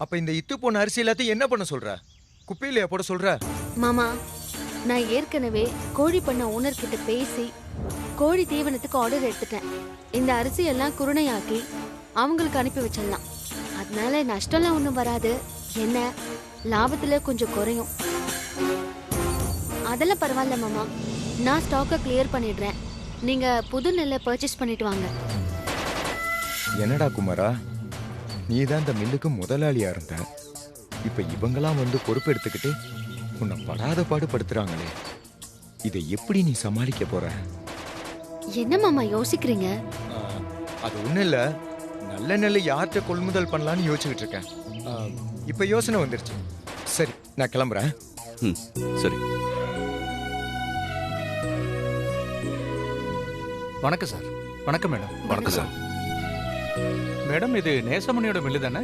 அப்ப இந்த இத்து போன அரிசி எல்லாத்தையும் என்ன பண்ண சொல்ற? குப்பையிலையா போட சொல்ற? மாமா, நான் ஏற்கனவே கோழி பண்ண ஓனர் கிட்ட பேசி கோழி தீவனத்துக்கு ஆர்டர் எடுத்துட்டேன். இந்த அரிசி எல்லாம் குருணையாக்கி அவங்களுக்கு அனுப்பி வச்சிடலாம். அதனால நஷ்டம்லாம் ஒன்றும் வராது. என்ன லாபத்துல கொஞ்சம் குறையும். அதெல்லாம் பரவாயில்ல மாமா. நான் ஸ்டாக்கை கிளியர் பண்ணிடுறேன். நீங்க புது நெல்லை பர்ச்சேஸ் பண்ணிட்டு வாங்க. என்னடா குமாரா, நீ தான் இந்த மில்லுக்கு முதலாளியா இருந்த. இப்ப இவங்கெல்லாம் வந்து பொறுப்பு எடுத்துக்கிட்டு உன்னை படாத பாடுபடுத்துறாங்களே, இதை எப்படி நீ சமாளிக்க போற? என்ன மாமா யோசிக்கிறீங்க? அது ஒண்ணும் இல்ல, நல்ல நெல்லை யார்கிட்ட கொள்முதல் பண்ணலான்னு யோசிச்சுக்கிட்டு இருக்கேன். இப்ப யோசனை வந்துருச்சு. சரி, நான் கிளம்புறேன். சரி. வணக்கம் சார். வணக்கம் மேடம். வணக்கம் சார். மேடம், இது நேசமணியோட மில்லு தானே?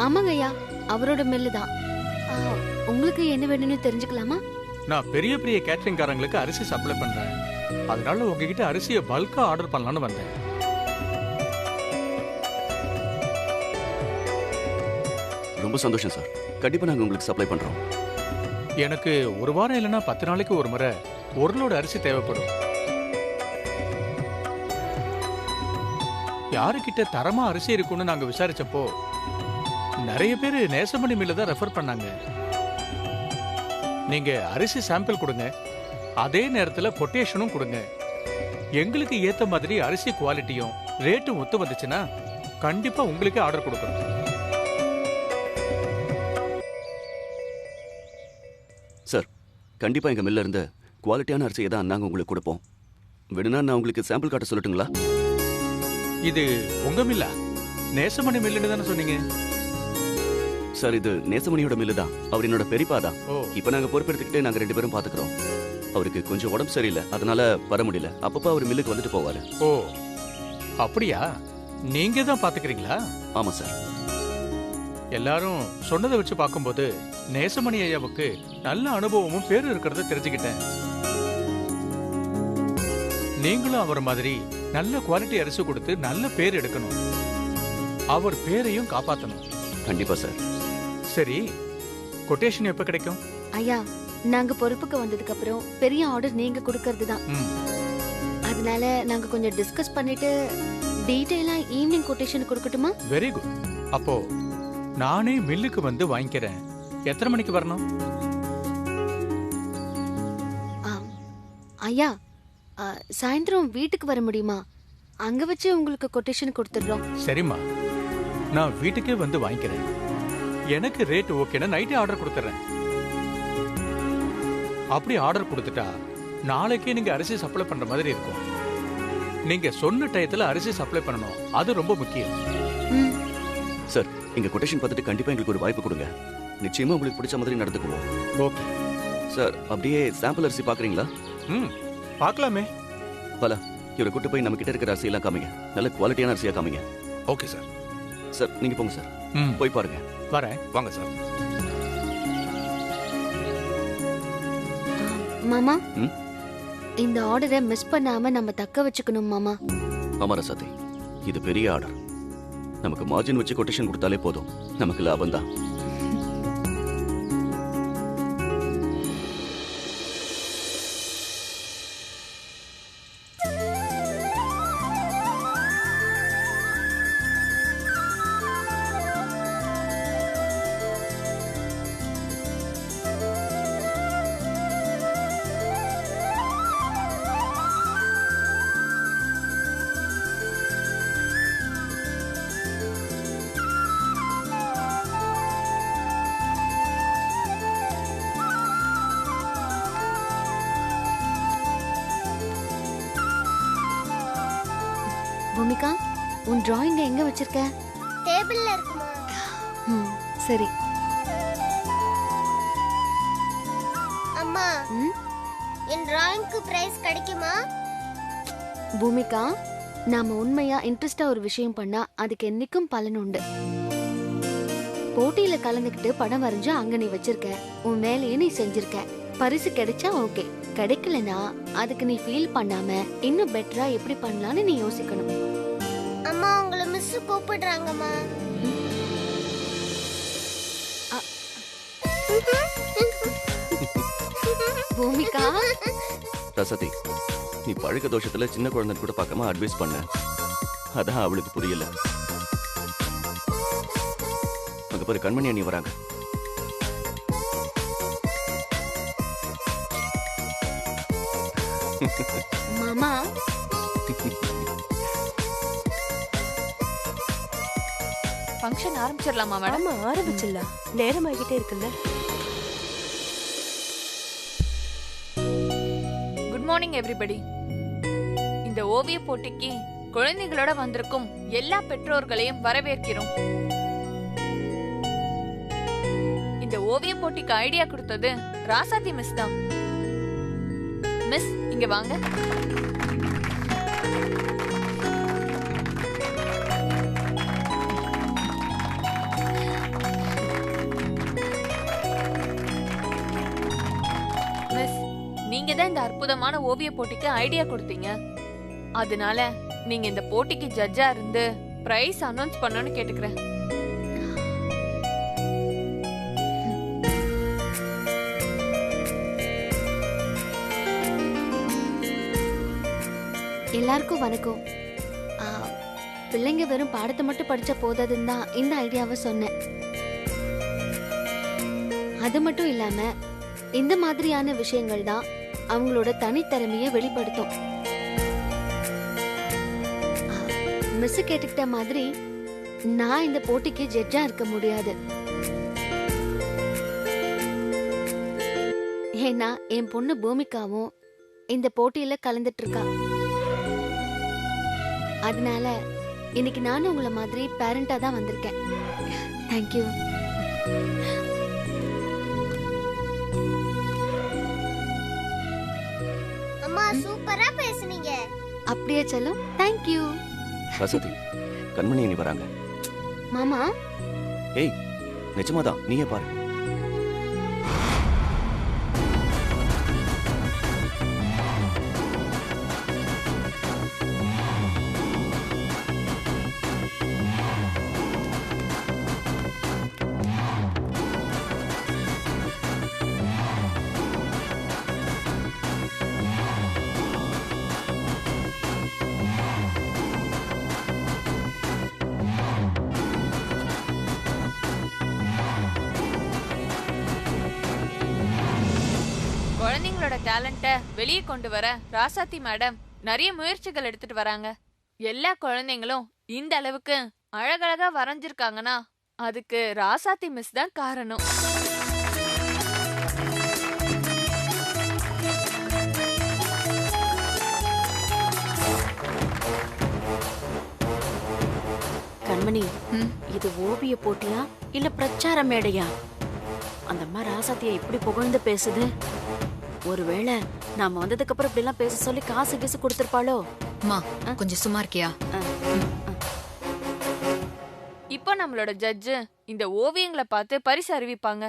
ஆமாங்க ஐயா, அவரோட மில்லு தான். உங்களுக்கு என்ன வேணும்னு தெரிஞ்சுக்கலாமா? நான் பெரிய பெரிய கேட்டரிங் காரங்களுக்கு அரிசி சப்ளை பண்றேன். அதனால உங்ககிட்ட அரிசியை பல்கா ஆர்டர் பண்ணலாம்னு வந்தேன். ரொம்ப சந்தோஷம் சார். கண்டிப்பா நாங்க உங்களுக்கு சப்ளை பண்றோம். எனக்கு ஒரு வாரம் இல்லைன்னா 10 நாளைக்கு ஒரு முறை ஒரு லோடு அரிசி தேவைப்படும். யாருக்கிட்ட தரமா அரிசி இருக்குன்னு நாங்க விசாரிச்சப்போ நிறைய பேர் நேசமணி மில்ல தான் ரெஃபர் பண்ணாங்க. நீங்க அரிசி சாம்பிள் கொடுங்க, அதே நேரத்தில் கொட்டேஷனும் கொடுங்க. எங்களுக்கு ஏத்த மாதிரி அரிசி குவாலிட்டியும் ரேட்டும் ஒத்து வந்துச்சுன்னா கண்டிப்பா உங்களுக்கே ஆர்டர் கொடுக்குறோம். சார், கண்டிப்பா எங்க மில்ல இருந்து குவாலிட்டியான அரிசியை தான் நாங்க உங்களுக்கு கொடுப்போம். வேணும்னா நான் உங்களுக்கு சாம்பிள் காட்ட சொல்லட்டுங்களா? இது உங்க மில்லா? நேசமணி மில்லுன்னு தானே சொன்னீங்க? சார், இது நேசமணியோட மில்லு தான். அவர் என்னோட பெரியப்பா தான். ஓ. இப்ப நாங்க பொறுப்பெடுத்துக்கிட்டு நாங்க 2 பேரும் பாத்துக்கிறோம். அவருக்கு கொஞ்சம் உடம்பு சரியில்லை, அதனால வர முடியல. அப்பப்ப அவர் மில்லுக்கு வந்துட்டு போவாரு. ஓ, அப்படியா? நீங்க தான் பாத்துக்கிறீங்களா? ஆமா சார். எல்லாரும் சொன்னதை வச்சு பார்க்கும்போது நேசமணி ஐயாவுக்கு நல்ல அனுபவமும் பேரும் இருக்கிறத தெரிஞ்சுக்கிட்டேன். நீங்களும் அவர் மாதிரி நல்ல குவாலிட்டி அரிசி கொடுத்து நல்ல பேர் எடுக்கணும். அவர் பேரையும் காப்பாற்றணும். கண்டிப்பா சார். சரி, கொட்டேஷன் எப்ப கிடைக்கும்? ஐயா, நாங்க பொறுப்புக்கு வந்ததுக்கு அப்புறம் பெரிய ஆர்டர் நீங்க கொடுக்கறது தான். அதனால நாங்க கொஞ்சம் டிஸ்கஸ் பண்ணிட்டு டீடைலா ஈவினிங் கொட்டேஷன் கொடுக்கட்டுமா? Very good. அப்போ நானே மில்லுக்கு வந்து வாங்கிக்கிறேன். எத்தனை மணிக்கு வரணும்? ஐயா, சாயந்தரம் வீட்டுக்கு வர முடியுமா? அங்க வச்சு உங்களுக்கு கொட்டேஷன் கொடுத்துடுறோம். சரிம்மா, நான் வீட்டுக்கே வந்து வாங்கிக்கிறேன். எனக்கு ரேட் ஓகேனா நைட்டே ஆர்டர் கொடுத்துறேன். அப்படி ஆர்டர் கொடுத்துட்டா நாளைக்கே நீங்க அரிசி சப்ளை பண்ற மாதிரி இருக்கும். நீங்க சொன்ன டயத்துல அரிசி சப்ளை பண்ணணும், அது ரொம்ப முக்கியம். சார், எங்க கொட்டேஷன் பார்த்துட்டு கண்டிப்பா எங்களுக்கு ஒரு வாய்ப்பு கொடுங்க. நிச்சயமா உங்களுக்கு பிடிச்ச மாதிரி நடந்துக்குவோம். Okay sir. அப்படியே சாம்பிள் அரிசி பாக்குறீங்களா? பார்க்கலாமே. பல இவரை கூட்டு போய் நம்ம கிட்ட இருக்கிற அரிசி எல்லாம் காமிங்க. நல்ல குவாலிட்டியான அரிசியா காமிங்க. Okay sir. சார், நீங்க போங்க சார். போய் பாருங்க. வரேன். வாங்க சார். மாமா, இந்த ஆர்டரை மிஸ் பண்ணாம நம்ம தக்க வச்சுக்கணும் மாமா. ஆமா ரசாதி, இது பெரிய ஆர்டர். நமக்கு மார்ஜின் வச்சு கொட்டேஷன் கொடுத்தாலே போதும், நமக்கு லாபம் தான். பூமிகா, உன் டிராயிங் எங்க வச்சிருக்க? டேபிள்ல இருக்குமா? சரி. அம்மா, என் டிராயிங்க்கு பிரைஸ் கிடைக்குமா? பூமிகா, நாம உண்மையா இன்ட்ரெஸ்டா ஒரு விஷயம் பண்ணா அதுக்கு என்னைக்கும் பலன் உண்டு. போட்டியில கலந்துக்கிட்டு படம் வரைஞ்சு அங்க நீ வச்சிருக்க, உன் வேலையை நீ செஞ்சிருக்க. பரிசு கிடைச்சா ஓகே, கிடைக்கலனா அதுக்கு நீ ஃபீல் பண்ணாம இன்னும் பெட்டரா எப்படி பண்ணலாம்னு நீ யோசிக்கணும். அம்மா, உங்களை மிஸ் கூப்பிடுறாங்கம்மா. அக்கா ரசதி, நீ பழக்க தோஷத்துல சின்ன குழந்தை கூட பார்க்காம அட்வைஸ் பண்ண, அதான் அவளுக்கு புரியல. அங்க பாரு, கண்மணி அண்ணி வராங்க. மாமா ஃபங்க்ஷன் ஆரம்பிச்சிடலாமா மேடம்? ஆமா, ஆரம்பிச்சிடலாம். நேரம் ஆகிட்டே இருக்குல்ல. Good morning everybody. இந்த ஓவிய போட்டிக்கு குழந்தைகளோட வந்திருக்கும் எல்லா பெற்றோர்களையும் வரவேற்கிறோம். இந்த ஓவிய போட்டிக்கு ஐடியா கொடுத்தது ராசாத்தி மிஸ் தான். மிஸ், இங்க வாங்க. மிஸ், நீங்க தான் இந்த அற்புதமான ஓவிய போட்டிக்கு ஐடியா கொடுத்தீங்க. அதனால நீங்க இந்த போட்டிக்கு ஜட்ஜா இருந்து பிரைஸ் அனௌன்ஸ் பண்ணணும்னு கேட்டுக்கிறேன். எல்லாருக்கும் வணக்கம். பிள்ளைங்க வெறும் பாடத்தை மட்டும் படிச்ச போதாதுன்னு தான் இந்த ஐடியாவை சொன்னேன். அது மட்டும் இல்லாம இந்த மாதிரியான விஷயங்கள் தான் அவங்களோட தனித்திறமையை வெளிப்படுத்தும். மிஸ் கேட்டுக்கிட்ட மாதிரி நான் இந்த போட்டிக்கு ஜட்ஜா இருக்க முடியாது. ஏன்னா என் பொண்ணு பூமிகாவும் இந்த போட்டியில கலந்துட்டு இருக்கா. அதனால இன்னைக்கு நானும் உங்களை மாதிரி பேரண்டா தான் வந்திருக்கேன். தேங்க்யூ. அம்மா சூப்பரா பேசுனீங்க. அப்படியே செல்லும். தேங்க்யூ. ரசதி, கண்மணி அண்ணி வராங்க. மாமா ஏய், நிஜமாதான், நீயே பாரு. குழந்தைங்களோட டேலண்ட வெளியே கொண்டு வர ராசாத்தி மேடம் நிறைய முயற்சிகள் எடுத்துட்டு வராங்க. எல்லா குழந்தைங்களும் இந்த அளவுக்கு அழகழகா வரைஞ்சிருக்காங்கன்னா அதுக்கு ராசாத்தி மிஸ் தான் காரணம். கண்மணி, இது ஓவிய போட்டியா இல்ல பிரச்சார மேடையா? அந்த அம்மா ராசாத்திய இப்படி புகழ்ந்து பேசுது. ஒருவேளை நாம வந்ததுக்கு அப்புறம் இப்படி எல்லாம் பேச சொல்லி காசு கீசு கொடுத்திருப்பாளோ? அம்மா, கொஞ்சம் சும்மா இருக்கியா? இப்போ நம்மளோட ஜட்ஜு இந்த ஓவியங்களை பார்த்து பரிசு அறிவிப்பாங்க.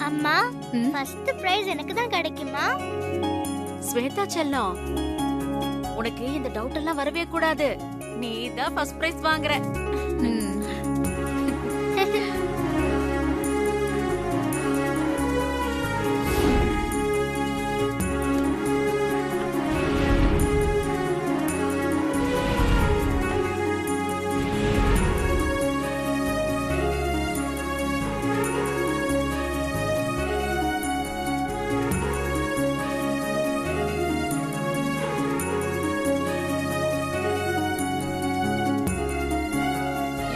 அம்மா, ஃபர்ஸ்ட் பிரைஸ் எனக்கு தான் கிடைக்குமா? ஸ்வேதா செல்லம், உனக்கு இந்த டவுட் எல்லாம் வரவே கூடாது. நீ தான் ஃபர்ஸ்ட் பிரைஸ் வாங்குற.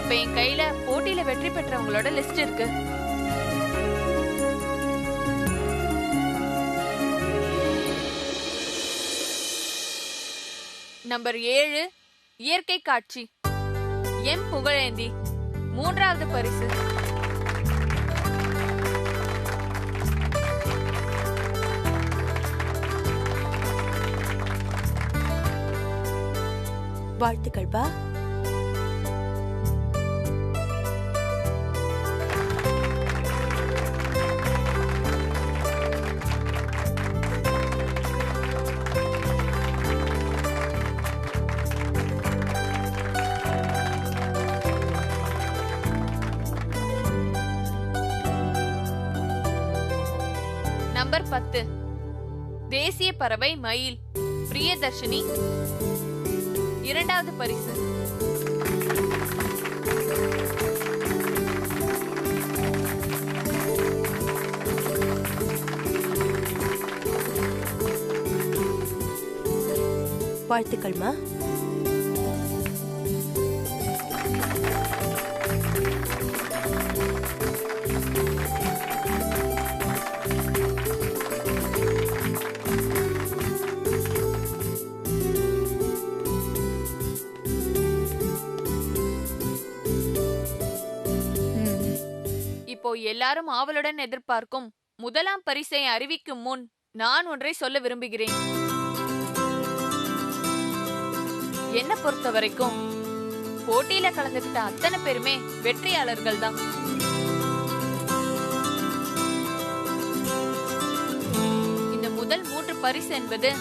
இப்ப என் கையில போட்டியில வெற்றி பெற்றவங்களோட லிஸ்ட் இருக்கு. நம்பர் 7 இயற்கை காட்சி எம் புகழேந்தி. மூன்றாவது பரிசு வாழ்த்துக்கள் பா. நம்பர் 10 தேசிய பறவை மயில் பிரியதர்ஷினி இரண்டாவது பரிசு. வாழ்த்துக்கள்மா. இப்போ எல்லாரும் ஆவலுடன் எதிர்பார்க்கும் முதலாம் பரிசை அறிவிக்கும் முன் நான் ஒன்றை சொல்ல விரும்புகிறேன். என்ன பொறுத்த வரைக்கும் போட்டியில கலந்துகிட்ட அத்தனை பேருமே வெற்றியாளர்கள் தான். இந்த முதல் 3 பரிசு என்பது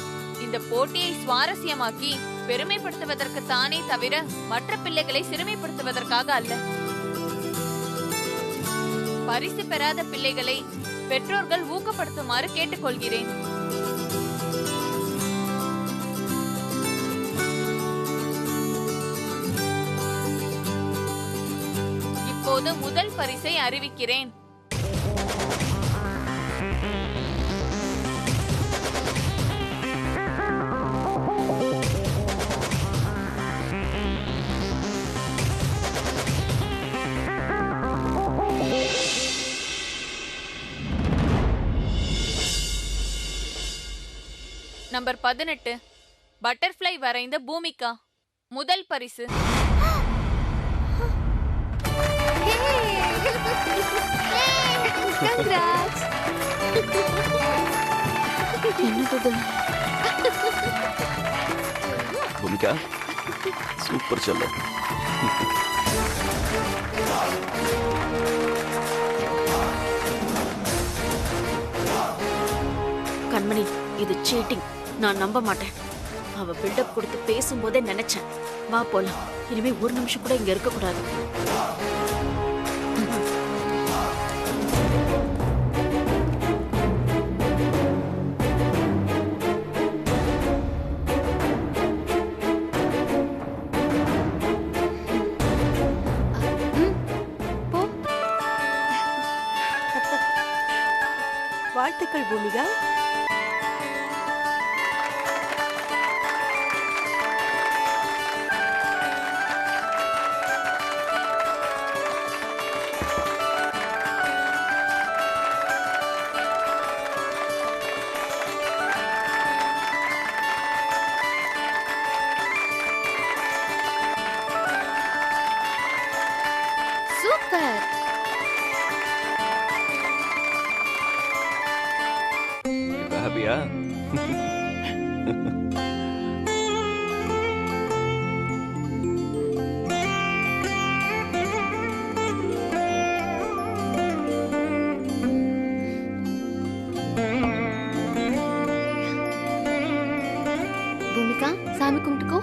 இந்த போட்டியை சுவாரஸ்யமாக்கி பெருமைப்படுத்துவதற்கு தானே தவிர மற்ற பிள்ளைகளை சிறுமைப்படுத்துவதற்காக அல்ல. பரிசு பெறாத பிள்ளைகளை பெற்றோர்கள் ஊக்கப்படுத்துமாறு கேட்டுக்கொள்கிறேன். இப்போது முதல் பரிசை அறிவிக்கிறேன். நம்பர் 18 பட்டர்ஃப்ளை வரைந்த பூமிகா முதல் பரிசு. கங்க்ராட்ஸ். என்னது பூமிகா சூப்பர் செல்லம். கண்மணி, இது சீட்டிங். நான் நம்ப மாட்டேன். அவ பில்டப் கொடுத்து பேசும்போதே நினைச்சேன். வா போலாம். இனிமே ஒரு நிமிஷம் கூட இங்க இருக்க கூடாது. வாழ்த்துக்கள் பூமிகா. சூப்பர். ஹாப்பியா? பூமிகா, சாமி கும்பிட்டுக்கோ.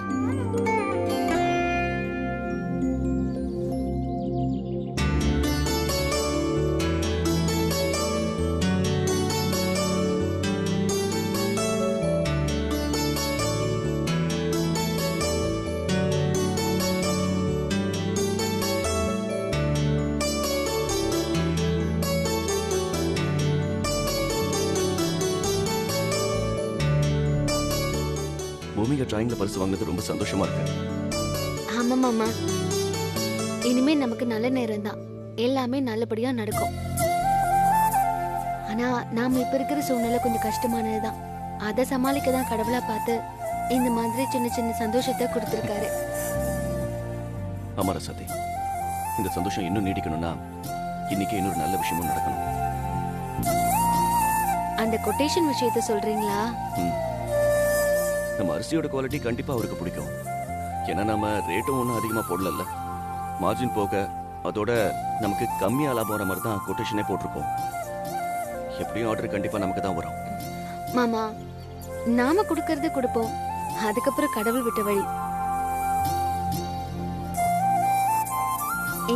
பூமிகா டிராயிங்ல பரிசு வாங்கினது ரொம்ப சந்தோஷமா இருக்கு. ஆமா மாமா, இனிமே நமக்கு நல்ல நேரம் தான். எல்லாமே நல்லபடியா நடக்கும். ஆனா நாம இப்ப இருக்கிற சூழ்நிலை கொஞ்சம் கஷ்டமானதுதான். அதை சமாளிக்க தான் கடவுளா பார்த்து இந்த மாதிரி சின்ன சின்ன சந்தோஷத்தை கொடுத்திருக்காரு. ஆமா ரசாதி, இந்த சந்தோஷம் இன்னும் நீடிக்கணும்னா இன்னைக்கு இன்னொரு நல்ல விஷயமும் நடக்கணும். அந்த கொட்டேஷன் விஷயத்தை சொல்றீங்களா? நம்ம அரிசியோட குவாலிட்டி கண்டிப்பா அவருக்கு பிடிக்கும். ஏன்னா நம்ம ரேட்டும் ஒன்றும் அதிகமா போடல, மார்ஜின் போக அதோட நமக்கு கம்மியா லாபம் வர மாதிரி தான் கொட்டேஷனே போட்டிருக்கோம். எப்படியும் ஆர்டர் கண்டிப்பா நமக்கு தான் வரும். மாமா, நாம கொடுக்கறது கொடுப்போம், அதுக்கப்புறம் கடவுள் விட்ட வழி.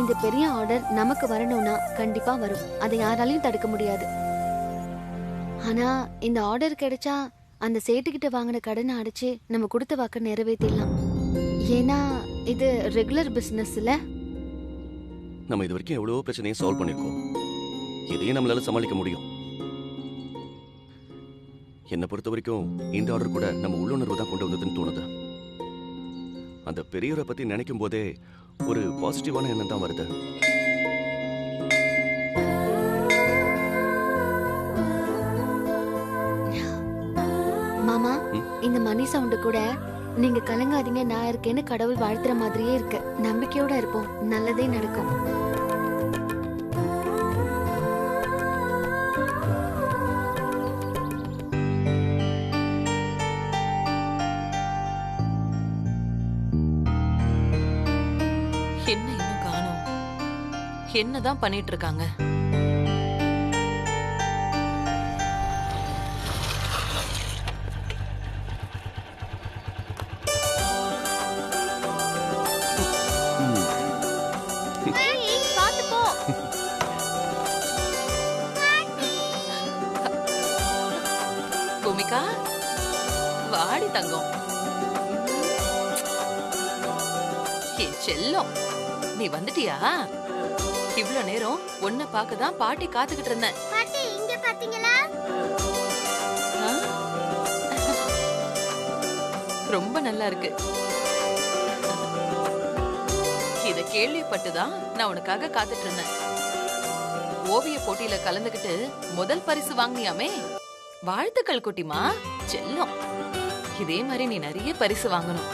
இந்த பெரிய ஆர்டர் நமக்கு வரணும்னா கண்டிப்பா வரும், அதை யாராலையும் தடுக்க முடியாது. ஆனா இந்த ஆர்டர் கிடைச்சா அந்த சேட்டுக்கிட்ட வாங்கின கடனை அடைச்சு நம்ம கொடுத்த வாக்க நிறைவேற்றிடலாம். ஏன்னா இது ரெகுலர் பிசினஸ் இல்ல. நம்ம இது வரைக்கும் எவ்வளவோ பிரச்சனையை சால்வ் பண்ணிருக்கோம், இதையும் நம்மளால சமாளிக்க முடியும். என்னை பொறுத்த வரைக்கும் இந்த ஆர்டர் கூட நம்ம உள்ளுணர்வு தான் கொண்டு வந்ததுன்னு தோணுது. அந்த பெரியவரை பத்தி நினைக்கும் போதே ஒரு பாசிட்டிவான எண்ணம் தான் வருது. மாமா, இந்த மணி சவுண்டு கூட நீங்க கலங்காதீங்க நான் இருக்கேன்னு கடவுள் வாழ்த்துற மாதிரியே இருக்கு. நம்பிக்கையோட இருப்போம், நல்லதே நடக்கும். என்ன இன்னும் காணோம்? என்னதான் பண்ணிட்டு இருக்காங்க? பூமிகா, வாடி தங்கம். என் செல்லம், நீ வந்துட்டியா? இவ்ளோ நேரம் உன்னை பார்க்கதான் பாட்டி காத்துக்கிட்டு இருந்தேன். பாட்டி இங்க பாத்தீங்களா? ரொம்ப நல்லா இருக்கு. இத கேள்விப்பட்டுதான் நான் உனக்காக காத்துட்டு இருந்தேன். ஓவிய போட்டியில கலந்துகிட்டு முதல் பரிசு வாங்கினியாமே, வாழ்த்துக்கள் குட்டிமா, செல்லம். இதே மாதிரி நீ நிறைய பரிசு வாங்கணும்.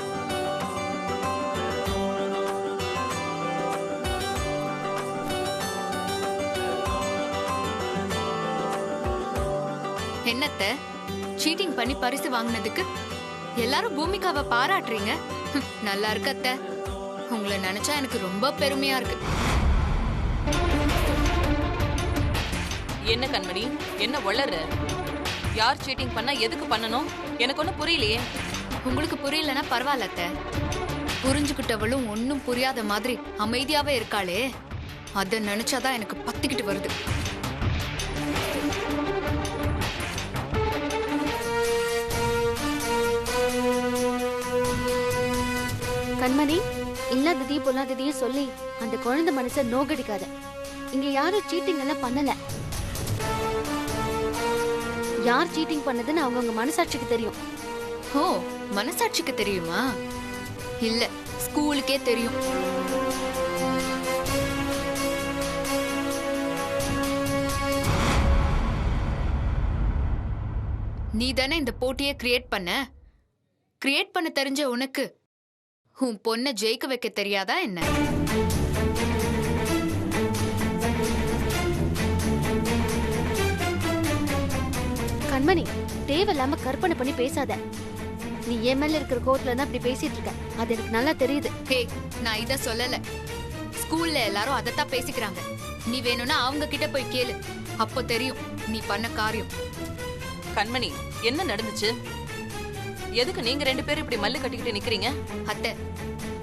என்னத்த சீட்டிங் பண்ணி பரிசு வாங்கினதுக்கு எல்லாரும் பூமிகாவை பாராட்டுறீங்க? நல்லா இருக்கு அத்தை, உங்களை நினைச்சா எனக்கு ரொம்ப பெருமையா இருக்கு. என்ன கண்மணி, என்ன வளர? யார் சீட்டிங் பண்ணா எதுக்கு பண்ணணும்? எனக்கு ஒன்னும் புரியலையே. உங்களுக்கு புரியலன்னா பரவாயில்ல அத்தை, புரிஞ்சுக்கிட்டவளும் ஒன்னும் புரியாத மாதிரி அமைதியாவே இருக்காளே, அத நினைச்சாதான் எனக்கு பத்திக்கிட்டு வருது. கண்மணி, இல்லாததையும் பொல்லாததையும் சொல்லி அந்த குழந்தை மனசை நோகடிக்காத. இங்க யாரும் சீட்டிங் எல்லாம் பண்ணல. யார் சீட்டிங் பண்ணதுன்னு அவங்கவுங்க மனசாட்சிக்கு தெரியும். ஓ, மனசாட்சிக்கு தெரியுமா? இல்ல, ஸ்கூலுக்கே தெரியும். நீ தானே இந்த போட்டியை கிரியேட் பண்ண தெரிஞ்ச உனக்கு உன் பொண்ணை ஜெயிக்க வைக்க தெரியாதா என்ன? கண்மணி, தேவையில்லாம கற்பனை பண்ணி பேசாத. நீ என் மேல இருக்கிற கோர்ட்ல தான் அப்படி பேசிட்டு இருக்க, அது எனக்கு நல்லா தெரியுது. ஹே, நான் இத சொல்லல. ஸ்கூல்ல எல்லாரும் அதத்தான் பேசிக்கிறாங்க. நீ வேணும்னா அவங்க கிட்ட போய் கேளு, அப்போ தெரியும் நீ பண்ண காரியம். கண்மணி, என்ன நடந்துச்சு? எதுக்கு நீங்க ரெண்டு பேரும் இப்படி மல்லு கட்டிக்கிட்டு நிக்கிறீங்க? அத்தை,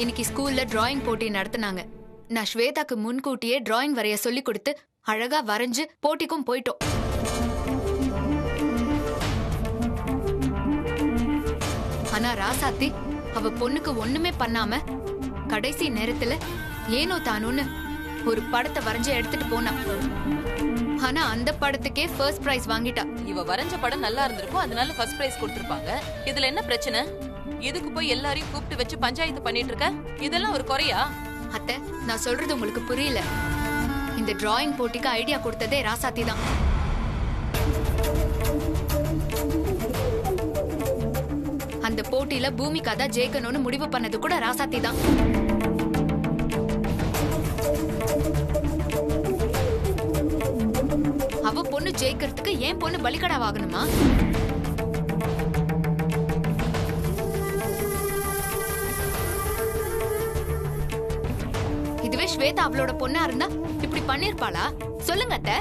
இன்னைக்கு ஸ்கூல்ல டிராயிங் போட்டி நடத்துனாங்க. நான் ஸ்வேதாக்கு முன்கூட்டியே டிராயிங் வரைய சொல்லி கொடுத்து அழகா வரைஞ்சு போட்டிக்கும் போயிட்டோம். ஆனா ராசாத்தி அவ பொண்ணுக்கு ஒண்ணுமே பண்ணாம கடைசி நேரத்துல ஏனோ தானோன்னு ஒரு படத்தை வரைஞ்சு எடுத்துட்டு போனா. ஆனா அந்த படத்துக்கே ஃபர்ஸ்ட் பிரைஸ் வாங்கிட்டா. இவ வரைஞ்ச படம் நல்லா இருந்திருக்கும், அதனால ஃபர்ஸ்ட் பிரைஸ் கொடுத்திருப்பாங்க. இதுல என்ன பிரச்சனை? இதுக்கு போய் எல்லாரையும் கூப்பிட்டு வச்சு பஞ்சாயத்து பண்ணிட்டு இருக்க? இதெல்லாம் ஒரு குறையா? அத்தை, நான் சொல்றது உங்களுக்கு புரியல. இந்த டிராயிங் போட்டிக்கு ஐடியா கொடுத்ததே ராசாத்தி தான். அந்த போட்டியில பூமிகா தான் ஜெயிக்கணும்னு முடிவு பண்ணது கூட ராசாத்தி தான். பொண்ணு ஜெயிக்கிறதுக்கு என் பொண்ணு பலிகடாவாகணுமா? இதுவே ஸ்வேதா அவளோட பொண்ணா இருந்தா இப்படி பண்ணிருப்பாளா? சொல்லுங்க அத்தை.